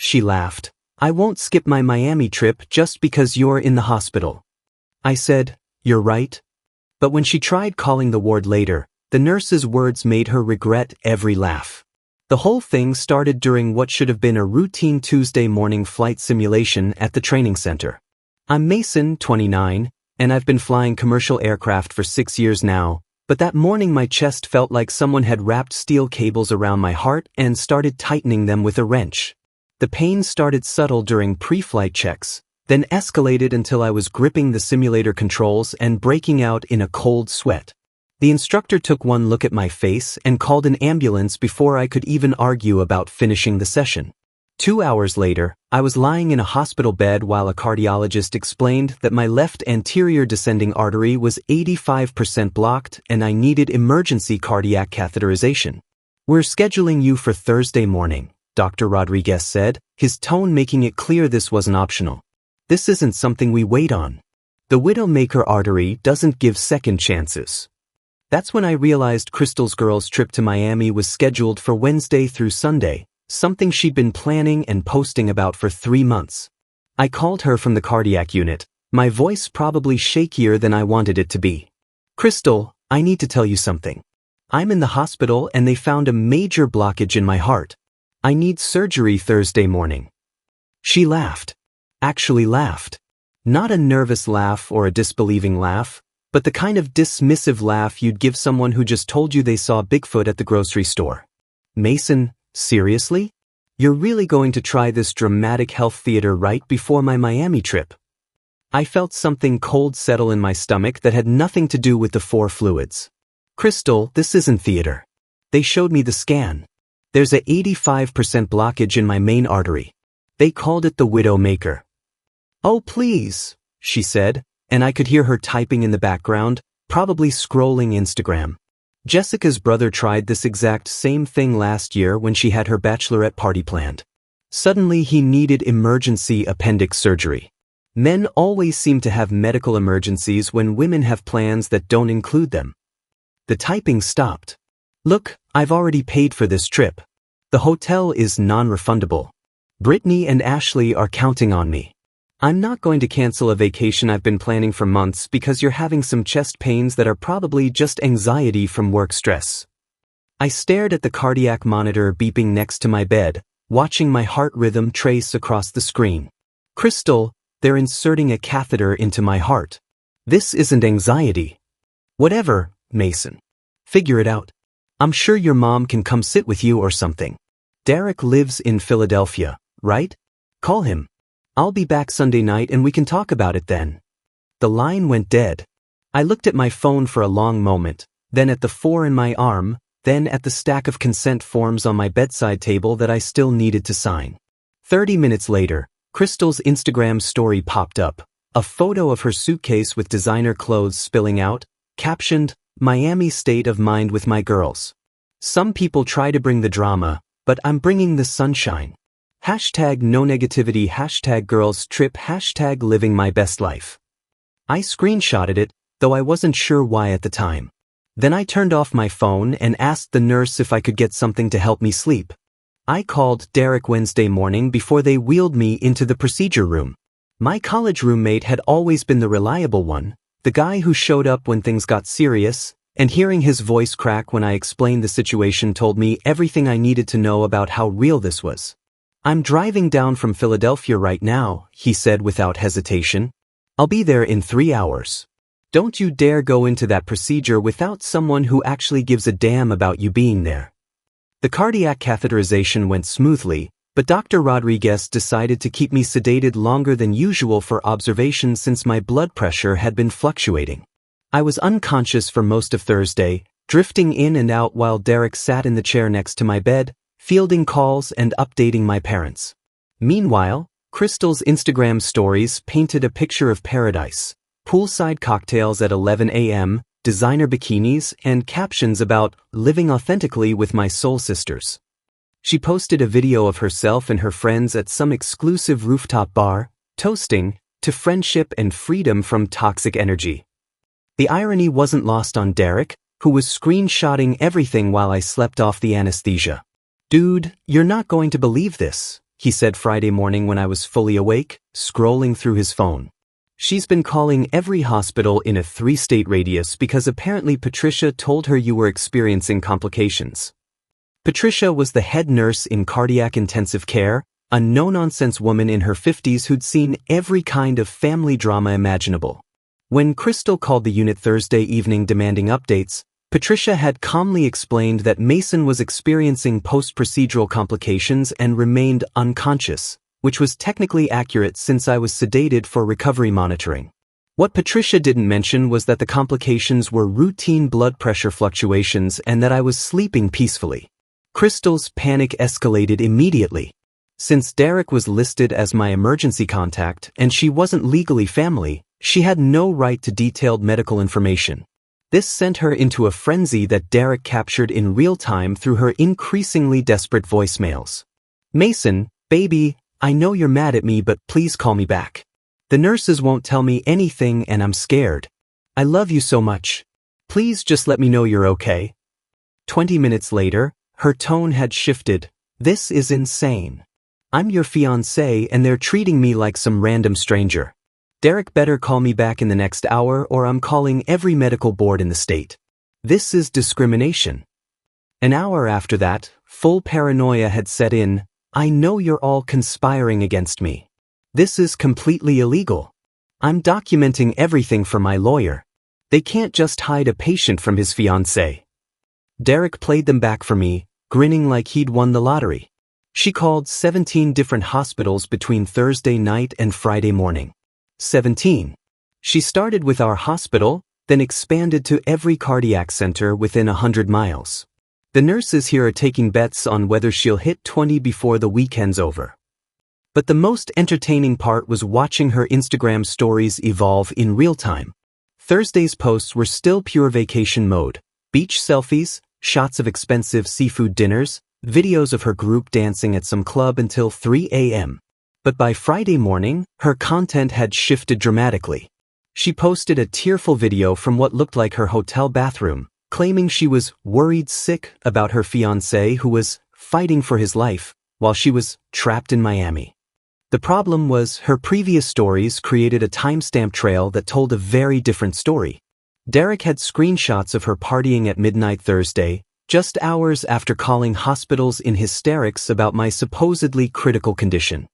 she laughed. "I won't skip my Miami trip just because you're in the hospital." I said, "You're right." But when she tried calling the ward later, the nurse's words made her regret every laugh. The whole thing started during what should have been a routine Tuesday morning flight simulation at the training center. I'm Mason, 29, and I've been flying commercial aircraft for 6 years now, but that morning my chest felt like someone had wrapped steel cables around my heart and started tightening them with a wrench. The pain started subtle during pre-flight checks, then escalated until I was gripping the simulator controls and breaking out in a cold sweat. The instructor took one look at my face and called an ambulance before I could even argue about finishing the session. 2 hours later, I was lying in a hospital bed while a cardiologist explained that my left anterior descending artery was 85% blocked and I needed emergency cardiac catheterization. "We're scheduling you for Thursday morning," Dr. Rodriguez said, his tone making it clear this wasn't optional. "This isn't something we wait on. The widowmaker artery doesn't give second chances." That's when I realized Crystal's girls' trip to Miami was scheduled for Wednesday through Sunday, something she'd been planning and posting about for 3 months. I called her from the cardiac unit, my voice probably shakier than I wanted it to be. "Crystal, I need to tell you something. I'm in the hospital and they found a major blockage in my heart. I need surgery Thursday morning." She laughed. Actually laughed. Not a nervous laugh or a disbelieving laugh, but the kind of dismissive laugh you'd give someone who just told you they saw Bigfoot at the grocery store. "Mason, seriously? You're really going to try this dramatic health theater right before my Miami trip?" I felt something cold settle in my stomach that had nothing to do with the 4 fluids. "Crystal, this isn't theater. They showed me the scan. There's a 85% blockage in my main artery. They called it the widowmaker." "Oh please," she said, and I could hear her typing in the background, probably scrolling Instagram. Jessica's brother tried this exact same thing last year when she had her bachelorette party planned. Suddenly he needed emergency appendix surgery. Men always seem to have medical emergencies when women have plans that don't include them. The typing stopped. "Look, I've already paid for this trip. The hotel is non-refundable. Brittany and Ashley are counting on me. I'm not going to cancel a vacation I've been planning for months because you're having some chest pains that are probably just anxiety from work stress." I stared at the cardiac monitor beeping next to my bed, watching my heart rhythm trace across the screen. "Crystal, they're inserting a catheter into my heart. This isn't anxiety." "Whatever, Mason. Figure it out. I'm sure your mom can come sit with you or something. Derek lives in Philadelphia, right? Call him. I'll be back Sunday night and we can talk about it then." The line went dead. I looked at my phone for a long moment, then at the 4 in my arm, then at the stack of consent forms on my bedside table that I still needed to sign. 30 minutes later, Crystal's Instagram story popped up, a photo of her suitcase with designer clothes spilling out, captioned, "Miami state of mind with my girls. Some people try to bring the drama, but I'm bringing the sunshine. Hashtag no negativity, hashtag girls trip, hashtag living my best life." I screenshotted it, though I wasn't sure why at the time. Then I turned off my phone and asked the nurse if I could get something to help me sleep. I called Derek Wednesday morning before they wheeled me into the procedure room. My college roommate had always been the reliable one, the guy who showed up when things got serious, and hearing his voice crack when I explained the situation told me everything I needed to know about how real this was. "I'm driving down from Philadelphia right now," he said without hesitation. "I'll be there in 3 hours. Don't you dare go into that procedure without someone who actually gives a damn about you being there." The cardiac catheterization went smoothly, but Dr. Rodriguez decided to keep me sedated longer than usual for observation since my blood pressure had been fluctuating. I was unconscious for most of Thursday, drifting in and out while Derek sat in the chair next to my bed, fielding calls and updating my parents. Meanwhile, Crystal's Instagram stories painted a picture of paradise, poolside cocktails at 11 a.m., designer bikinis, and captions about living authentically with my soul sisters. She posted a video of herself and her friends at some exclusive rooftop bar, toasting to friendship and freedom from toxic energy. The irony wasn't lost on Derek, who was screenshotting everything while I slept off the anesthesia. "Dude, you're not going to believe this," he said Friday morning when I was fully awake, scrolling through his phone. She's been calling every hospital in a 3-state radius because apparently Patricia told her you were experiencing complications. Patricia was the head nurse in cardiac intensive care, a no-nonsense woman in her 50s who'd seen every kind of family drama imaginable. When Crystal called the unit Thursday evening demanding updates, Patricia had calmly explained that Mason was experiencing post-procedural complications and remained unconscious, which was technically accurate since I was sedated for recovery monitoring. What Patricia didn't mention was that the complications were routine blood pressure fluctuations and that I was sleeping peacefully. Crystal's panic escalated immediately. Since Derek was listed as my emergency contact and she wasn't legally family, she had no right to detailed medical information. This sent her into a frenzy that Derek captured in real time through her increasingly desperate voicemails. "Mason, baby, I know you're mad at me, but please call me back. The nurses won't tell me anything and I'm scared. I love you so much. Please just let me know you're okay." 20 minutes later, her tone had shifted. "This is insane. I'm your fiancé and they're treating me like some random stranger. Derek better call me back in the next hour or I'm calling every medical board in the state. This is discrimination." An hour after that, full paranoia had set in. "I know you're all conspiring against me. This is completely illegal. I'm documenting everything for my lawyer. They can't just hide a patient from his fiancé." Derek played them back for me, grinning like he'd won the lottery. She called 17 different hospitals between Thursday night and Friday morning. 17. She started with our hospital, then expanded to every cardiac center within 100 miles. The nurses here are taking bets on whether she'll hit 20 before the weekend's over. But the most entertaining part was watching her Instagram stories evolve in real time. Thursday's posts were still pure vacation mode. Beach selfies, shots of expensive seafood dinners, videos of her group dancing at some club until 3 a.m. But by Friday morning, her content had shifted dramatically. She posted a tearful video from what looked like her hotel bathroom, claiming she was worried sick about her fiancé who was fighting for his life while she was trapped in Miami. The problem was her previous stories created a timestamp trail that told a very different story. Derek had screenshots of her partying at midnight Thursday, just hours after calling hospitals in hysterics about my supposedly critical condition.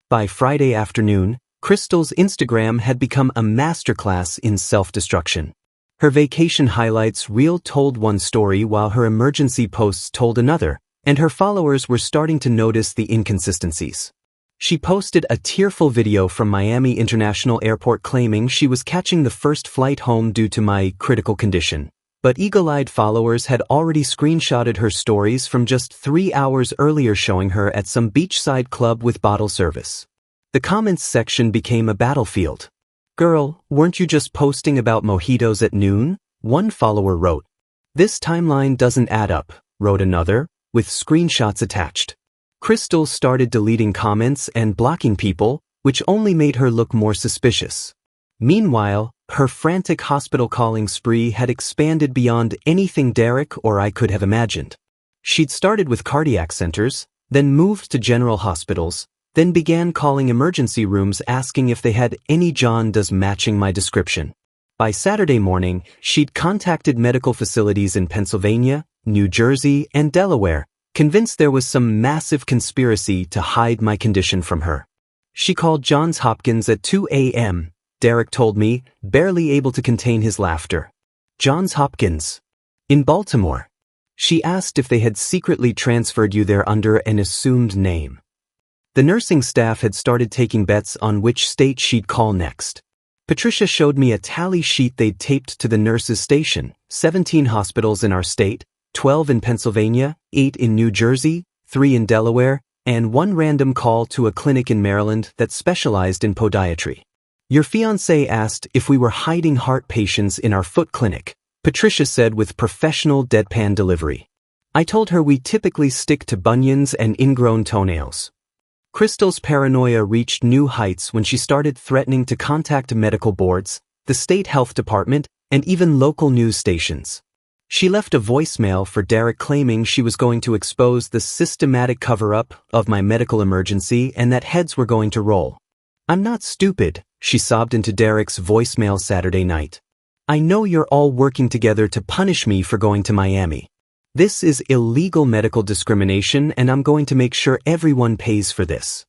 By Friday afternoon, Crystal's Instagram had become a masterclass in self-destruction. Her vacation highlights reel told one story while her emergency posts told another, and her followers were starting to notice the inconsistencies. She posted a tearful video from Miami International Airport claiming she was catching the first flight home due to my critical condition. But eagle-eyed followers had already screenshotted her stories from just 3 hours earlier showing her at some beachside club with bottle service. The comments section became a battlefield. "Girl, weren't you just posting about mojitos at noon?" one follower wrote. "This timeline doesn't add up," wrote another, with screenshots attached. Crystal started deleting comments and blocking people, which only made her look more suspicious. Meanwhile, her frantic hospital calling spree had expanded beyond anything Derek or I could have imagined. She'd started with cardiac centers, then moved to general hospitals, then began calling emergency rooms asking if they had any John Does matching my description. By Saturday morning, she'd contacted medical facilities in Pennsylvania, New Jersey, and Delaware, convinced there was some massive conspiracy to hide my condition from her. She called Johns Hopkins at 2 a.m., Derek told me, barely able to contain his laughter. Johns Hopkins. In Baltimore. She asked if they had secretly transferred you there under an assumed name. The nursing staff had started taking bets on which state she'd call next. Patricia showed me a tally sheet they'd taped to the nurses' station: 17 hospitals in our state, 12 in Pennsylvania, 8 in New Jersey, 3 in Delaware, and 1 random call to a clinic in Maryland that specialized in podiatry. "Your fiancé asked if we were hiding heart patients in our foot clinic," Patricia said with professional deadpan delivery. "I told her we typically stick to bunions and ingrown toenails." Crystal's paranoia reached new heights when she started threatening to contact medical boards, the state health department, and even local news stations. She left a voicemail for Derek claiming she was going to expose the systematic cover-up of my medical emergency and that heads were going to roll. "I'm not stupid," she sobbed into Derek's voicemail Saturday night. "I know you're all working together to punish me for going to Miami. This is illegal medical discrimination and I'm going to make sure everyone pays for this."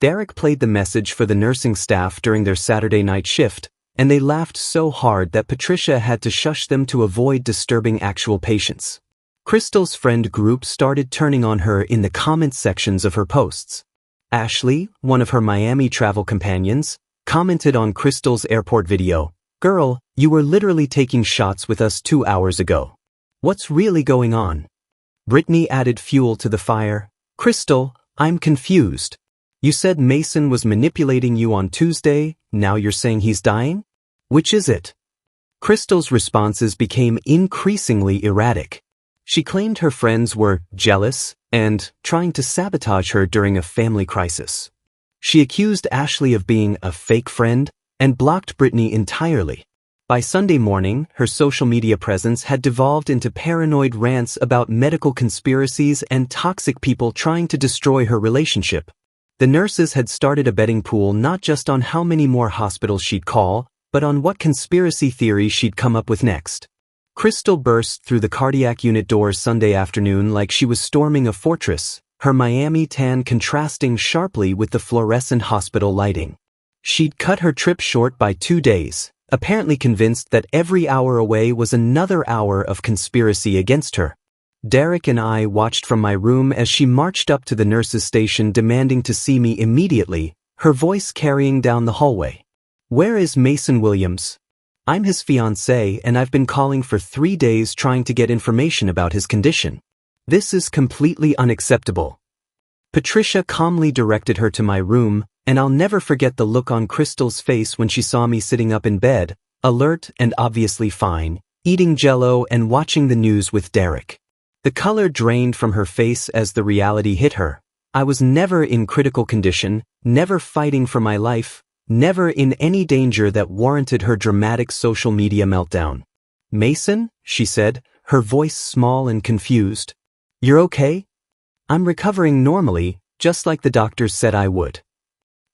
Derek played the message for the nursing staff during their Saturday night shift, and they laughed so hard that Patricia had to shush them to avoid disturbing actual patients. Crystal's friend group started turning on her in the comment sections of her posts. Ashley, one of her Miami travel companions, commented on Crystal's airport video, "Girl, you were literally taking shots with us 2 hours ago. What's really going on?" Brittany added fuel to the fire, "Crystal, I'm confused. You said Mason was manipulating you on Tuesday, now you're saying he's dying? Which is it?" Crystal's responses became increasingly erratic. She claimed her friends were jealous and trying to sabotage her during a family crisis. She accused Ashley of being a fake friend and blocked Brittany entirely. By Sunday morning, her social media presence had devolved into paranoid rants about medical conspiracies and toxic people trying to destroy her relationship. The nurses had started a betting pool not just on how many more hospitals she'd call, but on what conspiracy theory she'd come up with next. Crystal burst through the cardiac unit doors Sunday afternoon like she was storming a fortress, her Miami tan contrasting sharply with the fluorescent hospital lighting. She'd cut her trip short by 2 days, apparently convinced that every hour away was another hour of conspiracy against her. Derek and I watched from my room as she marched up to the nurse's station demanding to see me immediately, her voice carrying down the hallway. "Where is Mason Williams? I'm his fiancé and I've been calling for 3 days trying to get information about his condition. This is completely unacceptable." Patricia calmly directed her to my room, and I'll never forget the look on Crystal's face when she saw me sitting up in bed, alert and obviously fine, eating Jell-O and watching the news with Derek. The color drained from her face as the reality hit her. I was never in critical condition, never fighting for my life, never in any danger that warranted her dramatic social media meltdown. "Mason?" she said, her voice small and confused. "You're okay?" "I'm recovering normally, just like the doctors said I would."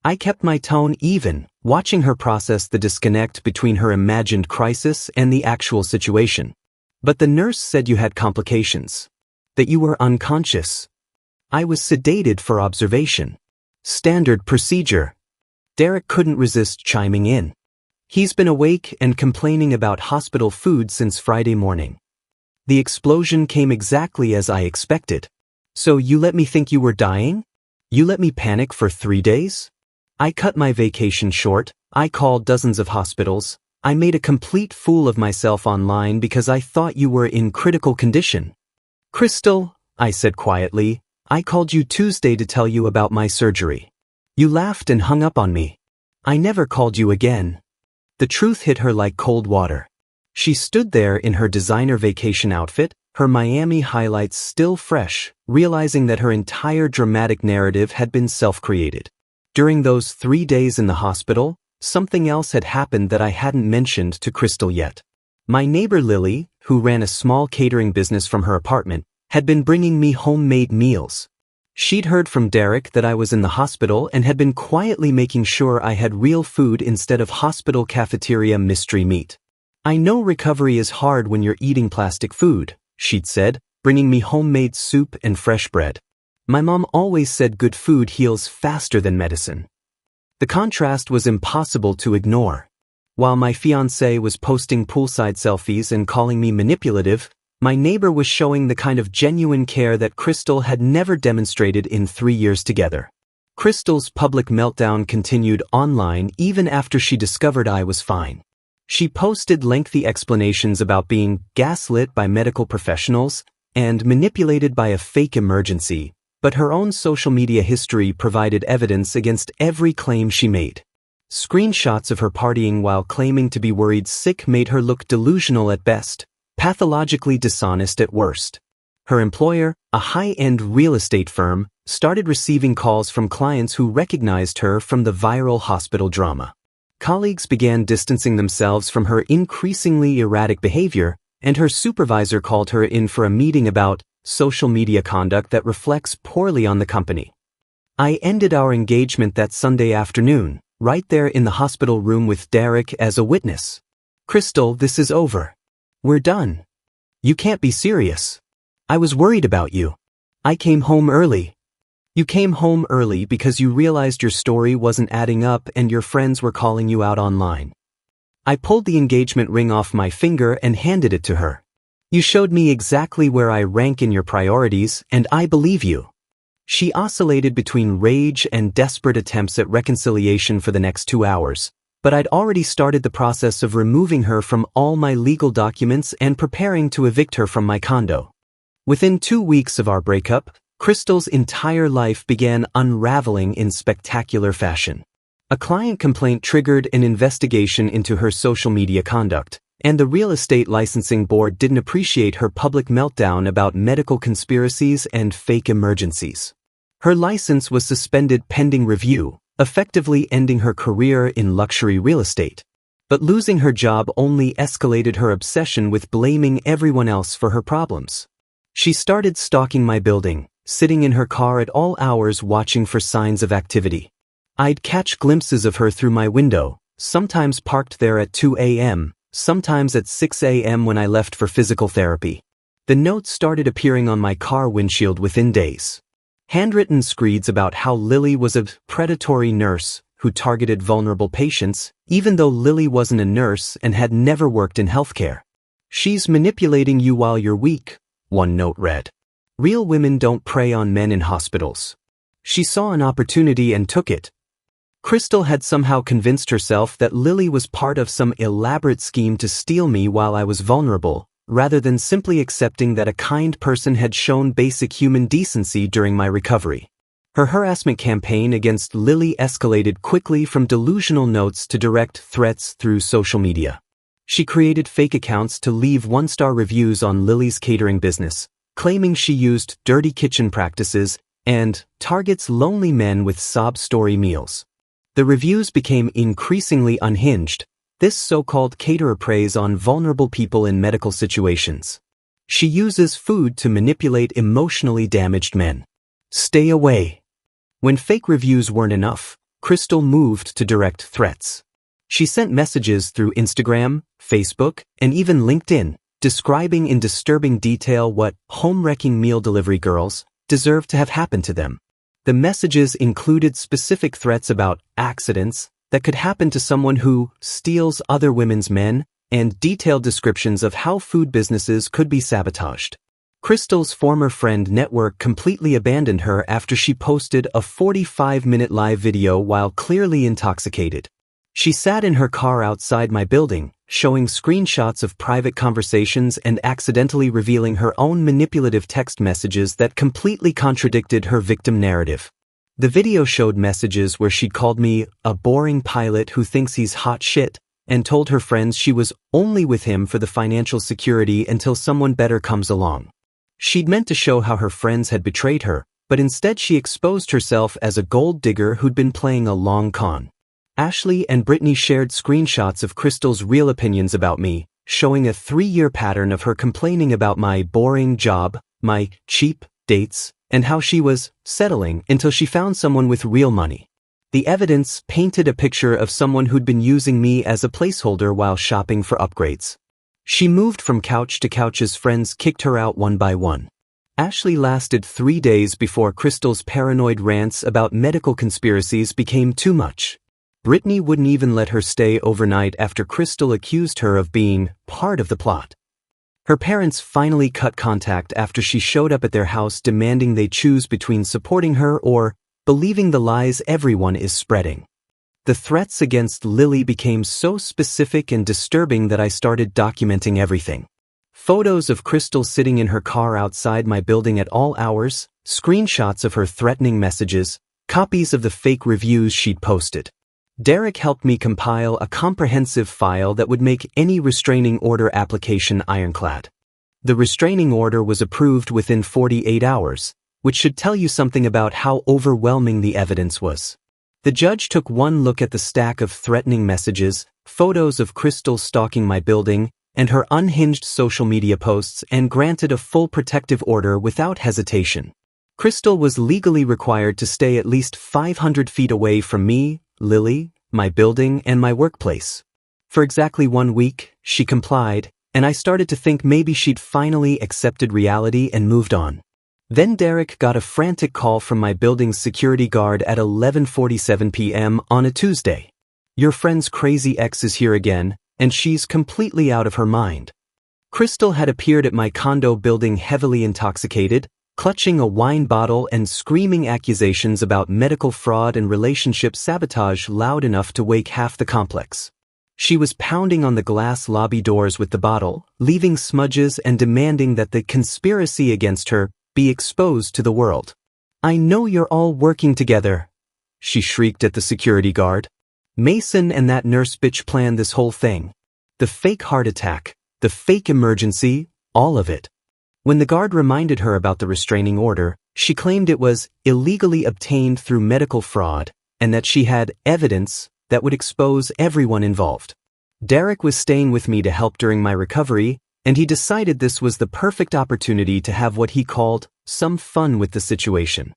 I kept my tone even, watching her process the disconnect between her imagined crisis and the actual situation. "But the nurse said you had complications. That you were unconscious." "I was sedated for observation. Standard procedure." Derek couldn't resist chiming in. "He's been awake and complaining about hospital food since Friday morning." The explosion came exactly as I expected. "So you let me think you were dying? You let me panic for 3 days? I cut my vacation short, I called dozens of hospitals, I made a complete fool of myself online because I thought you were in critical condition." "Crystal," I said quietly, "I called you Tuesday to tell you about my surgery. You laughed and hung up on me. I never called you again." The truth hit her like cold water. She stood there in her designer vacation outfit, her Miami highlights still fresh, realizing that her entire dramatic narrative had been self-created. During those 3 days in the hospital, something else had happened that I hadn't mentioned to Crystal yet. My neighbor Lily, who ran a small catering business from her apartment, had been bringing me homemade meals. She'd heard from Derek that I was in the hospital and had been quietly making sure I had real food instead of hospital cafeteria mystery meat. "I know recovery is hard when you're eating plastic food," she'd said, bringing me homemade soup and fresh bread. "My mom always said good food heals faster than medicine." The contrast was impossible to ignore. While my fiancé was posting poolside selfies and calling me manipulative, my neighbor was showing the kind of genuine care that Crystal had never demonstrated in 3 years together. Crystal's public meltdown continued online even after she discovered I was fine. She posted lengthy explanations about being gaslit by medical professionals and manipulated by a fake emergency, but her own social media history provided evidence against every claim she made. Screenshots of her partying while claiming to be worried sick made her look delusional at best, pathologically dishonest at worst. Her employer, a high-end real estate firm, started receiving calls from clients who recognized her from the viral hospital drama. Colleagues began distancing themselves from her increasingly erratic behavior, and her supervisor called her in for a meeting about social media conduct that reflects poorly on the company. I ended our engagement that Sunday afternoon, right there in the hospital room with Derek as a witness. "Crystal, this is over. We're done. You can't be serious. I was worried about you. I came home early." "You came home early because you realized your story wasn't adding up and your friends were calling you out online." I pulled the engagement ring off my finger and handed it to her. "You showed me exactly where I rank in your priorities, and I believe you." She oscillated between rage and desperate attempts at reconciliation for the next 2 hours, but I'd already started the process of removing her from all my legal documents and preparing to evict her from my condo. Within 2 weeks of our breakup, Crystal's entire life began unraveling in spectacular fashion. A client complaint triggered an investigation into her social media conduct, and the real estate licensing board didn't appreciate her public meltdown about medical conspiracies and fake emergencies. Her license was suspended pending review, effectively ending her career in luxury real estate. But losing her job only escalated her obsession with blaming everyone else for her problems. She started stalking my building, sitting in her car at all hours watching for signs of activity. I'd catch glimpses of her through my window, sometimes parked there at 2 a.m., sometimes at 6 a.m. when I left for physical therapy. The notes started appearing on my car windshield within days. Handwritten screeds about how Lily was a predatory nurse who targeted vulnerable patients, even though Lily wasn't a nurse and had never worked in healthcare. "She's manipulating you while you're weak," one note read. "Real women don't prey on men in hospitals." She saw an opportunity and took it. Crystal had somehow convinced herself that Lily was part of some elaborate scheme to steal me while I was vulnerable, rather than simply accepting that a kind person had shown basic human decency during my recovery. Her harassment campaign against Lily escalated quickly from delusional notes to direct threats through social media. She created fake accounts to leave one-star reviews on Lily's catering business, claiming she used dirty kitchen practices and targets lonely men with sob story meals. The reviews became increasingly unhinged. This so-called caterer preys on vulnerable people in medical situations. She uses food to manipulate emotionally damaged men. Stay away. When fake reviews weren't enough, Crystal moved to direct threats. She sent messages through Instagram, Facebook, and even LinkedIn, describing in disturbing detail what home-wrecking meal delivery girls deserve to have happened to them. The messages included specific threats about accidents that could happen to someone who steals other women's men, and detailed descriptions of how food businesses could be sabotaged. Crystal's former friend network completely abandoned her after she posted a 45-minute live video while clearly intoxicated. She sat in her car outside my building, showing screenshots of private conversations and accidentally revealing her own manipulative text messages that completely contradicted her victim narrative. The video showed messages where she called me a boring pilot who thinks he's hot shit, and told her friends she was only with him for the financial security until someone better comes along. She'd meant to show how her friends had betrayed her, but instead she exposed herself as a gold digger who'd been playing a long con. Ashley and Brittany shared screenshots of Crystal's real opinions about me, showing a 3-year pattern of her complaining about my boring job, my cheap dates, and how she was settling until she found someone with real money. The evidence painted a picture of someone who'd been using me as a placeholder while shopping for upgrades. She moved from couch to couch as friends kicked her out one by one. Ashley lasted 3 days before Crystal's paranoid rants about medical conspiracies became too much. Brittany wouldn't even let her stay overnight after Crystal accused her of being part of the plot. Her parents finally cut contact after she showed up at their house demanding they choose between supporting her or believing the lies everyone is spreading. The threats against Lily became so specific and disturbing that I started documenting everything. Photos of Crystal sitting in her car outside my building at all hours, screenshots of her threatening messages, copies of the fake reviews she'd posted. Derek helped me compile a comprehensive file that would make any restraining order application ironclad. The restraining order was approved within 48 hours, which should tell you something about how overwhelming the evidence was. The judge took one look at the stack of threatening messages, photos of Crystal stalking my building, and her unhinged social media posts and granted a full protective order without hesitation. Crystal was legally required to stay at least 500 feet away from me, Lily, my building, and my workplace. For exactly 1 week, she complied, and I started to think maybe she'd finally accepted reality and moved on. Then Derek got a frantic call from my building's security guard at 11:47 p.m. on a Tuesday. "Your friend's crazy ex is here again, and she's completely out of her mind." Crystal had appeared at my condo building heavily intoxicated, clutching a wine bottle and screaming accusations about medical fraud and relationship sabotage loud enough to wake half the complex. She was pounding on the glass lobby doors with the bottle, leaving smudges and demanding that the conspiracy against her be exposed to the world. "I know you're all working together," she shrieked at the security guard. "Mason and that nurse bitch planned this whole thing. The fake heart attack, the fake emergency, all of it." When the guard reminded her about the restraining order, she claimed it was illegally obtained through medical fraud and that she had evidence that would expose everyone involved. Derek was staying with me to help during my recovery, and he decided this was the perfect opportunity to have what he called some fun with the situation.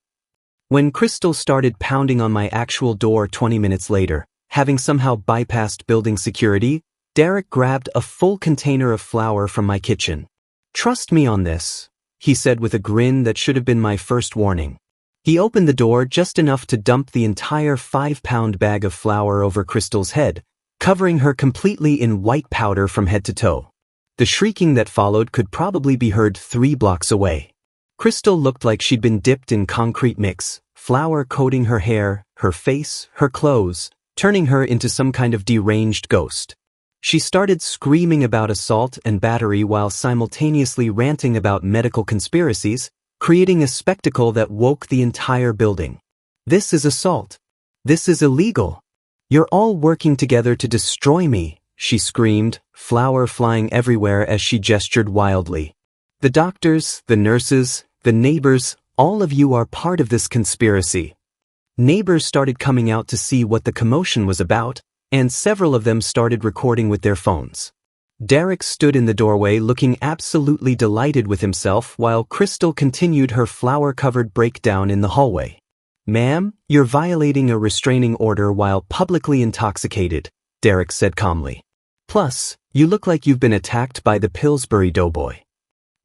When Crystal started pounding on my actual door 20 minutes later, having somehow bypassed building security, Derek grabbed a full container of flour from my kitchen. "Trust me on this," he said with a grin that should have been my first warning. He opened the door just enough to dump the entire 5-pound bag of flour over Crystal's head, covering her completely in white powder from head to toe. The shrieking that followed could probably be heard 3 blocks away. Crystal looked like she'd been dipped in concrete mix, flour coating her hair, her face, her clothes, turning her into some kind of deranged ghost. She started screaming about assault and battery while simultaneously ranting about medical conspiracies, creating a spectacle that woke the entire building. "This is assault. This is illegal. You're all working together to destroy me," she screamed, flour flying everywhere as she gestured wildly. "The doctors, the nurses, the neighbors, all of you are part of this conspiracy." Neighbors started coming out to see what the commotion was about, and several of them started recording with their phones. Derek stood in the doorway looking absolutely delighted with himself while Crystal continued her flour-covered breakdown in the hallway. "Ma'am, you're violating a restraining order while publicly intoxicated," Derek said calmly. "Plus, you look like you've been attacked by the Pillsbury Doughboy."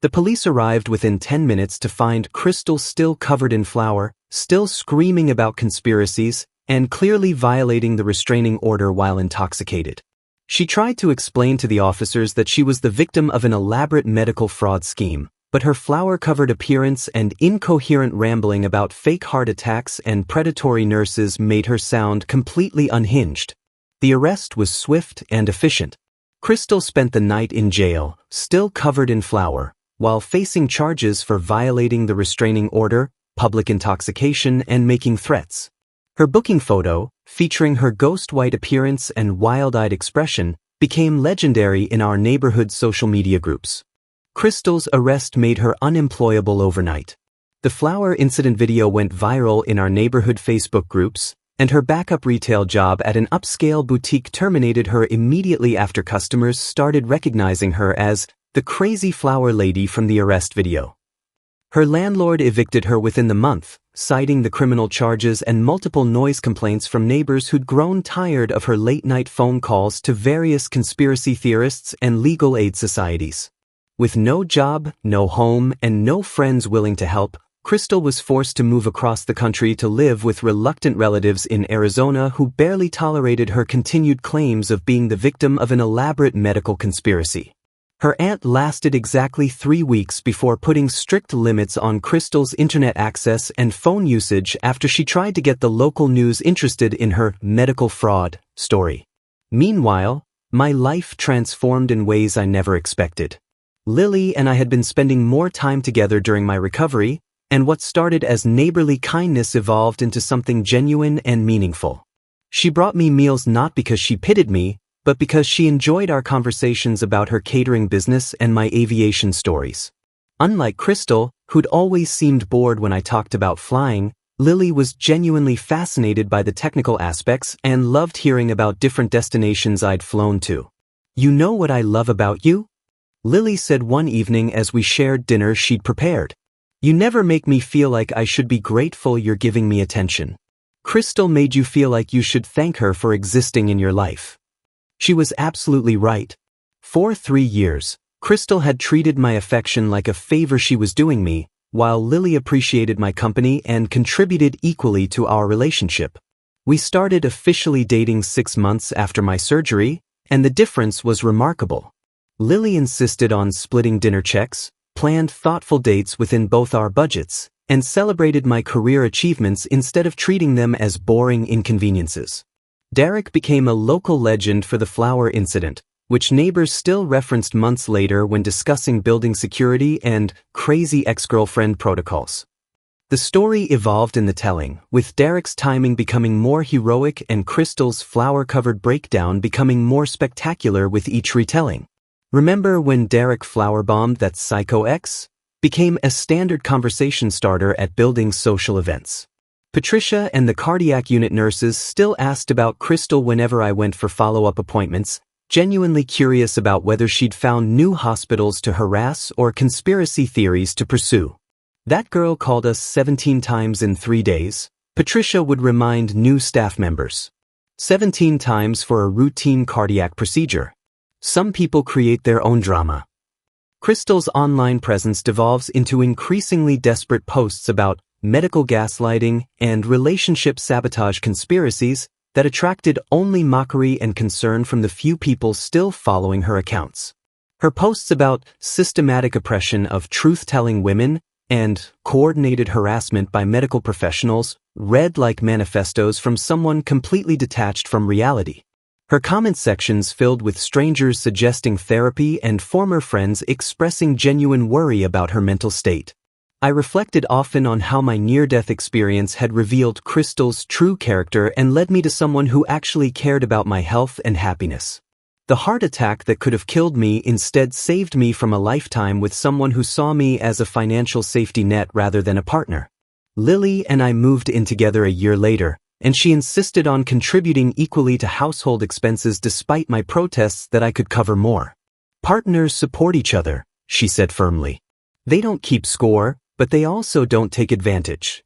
The police arrived within 10 minutes to find Crystal still covered in flour, still screaming about conspiracies, and clearly violating the restraining order while intoxicated. She tried to explain to the officers that she was the victim of an elaborate medical fraud scheme, but her flour-covered appearance and incoherent rambling about fake heart attacks and predatory nurses made her sound completely unhinged. The arrest was swift and efficient. Crystal spent the night in jail, still covered in flour, while facing charges for violating the restraining order, public intoxication, and making threats. Her booking photo, featuring her ghost-white appearance and wild-eyed expression, became legendary in our neighborhood social media groups. Crystal's arrest made her unemployable overnight. The flour incident video went viral in our neighborhood Facebook groups, and her backup retail job at an upscale boutique terminated her immediately after customers started recognizing her as the crazy flour lady from the arrest video. Her landlord evicted her within the month, citing the criminal charges and multiple noise complaints from neighbors who'd grown tired of her late-night phone calls to various conspiracy theorists and legal aid societies. With no job, no home, and no friends willing to help, Crystal was forced to move across the country to live with reluctant relatives in Arizona who barely tolerated her continued claims of being the victim of an elaborate medical conspiracy. Her aunt lasted exactly 3 weeks before putting strict limits on Crystal's internet access and phone usage after she tried to get the local news interested in her medical fraud story. Meanwhile, my life transformed in ways I never expected. Lily and I had been spending more time together during my recovery, and what started as neighborly kindness evolved into something genuine and meaningful. She brought me meals not because she pitied me, but because she enjoyed our conversations about her catering business and my aviation stories. Unlike Crystal, who'd always seemed bored when I talked about flying, Lily was genuinely fascinated by the technical aspects and loved hearing about different destinations I'd flown to. You know what I love about you? Lily said one evening as we shared dinner she'd prepared. You never make me feel like I should be grateful you're giving me attention. Crystal made you feel like you should thank her for existing in your life. She was absolutely right. For 3 years, Crystal had treated my affection like a favor she was doing me, while Lily appreciated my company and contributed equally to our relationship. We started officially dating 6 months after my surgery, and the difference was remarkable. Lily insisted on splitting dinner checks, planned thoughtful dates within both our budgets, and celebrated my career achievements instead of treating them as boring inconveniences. Derek became a local legend for the flower incident, which neighbors still referenced months later when discussing building security and crazy ex-girlfriend protocols. The story evolved in the telling, with Derek's timing becoming more heroic and Crystal's flower-covered breakdown becoming more spectacular with each retelling. Remember when Derek flower-bombed that psycho ex? Became a standard conversation starter at building social events. Patricia and the cardiac unit nurses still asked about Crystal whenever I went for follow-up appointments, genuinely curious about whether she'd found new hospitals to harass or conspiracy theories to pursue. That girl called us 17 times in 3 days, Patricia would remind new staff members. 17 times for a routine cardiac procedure. Some people create their own drama. Crystal's online presence devolves into increasingly desperate posts about medical gaslighting and relationship sabotage conspiracies that attracted only mockery and concern from the few people still following her accounts. Her posts about systematic oppression of truth-telling women and coordinated harassment by medical professionals read like manifestos from someone completely detached from reality. Her comment sections filled with strangers suggesting therapy and former friends expressing genuine worry about her mental state. I reflected often on how my near-death experience had revealed Crystal's true character and led me to someone who actually cared about my health and happiness. The heart attack that could have killed me instead saved me from a lifetime with someone who saw me as a financial safety net rather than a partner. Lily and I moved in together a year later, and she insisted on contributing equally to household expenses despite my protests that I could cover more. Partners support each other, she said firmly. They don't keep score, but they also don't take advantage.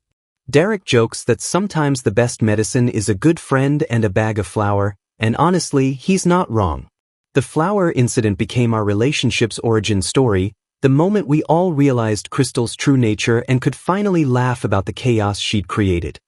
Derek jokes that sometimes the best medicine is a good friend and a bag of flour, and honestly, he's not wrong. The flower incident became our relationship's origin story, the moment we all realized Crystal's true nature and could finally laugh about the chaos she'd created.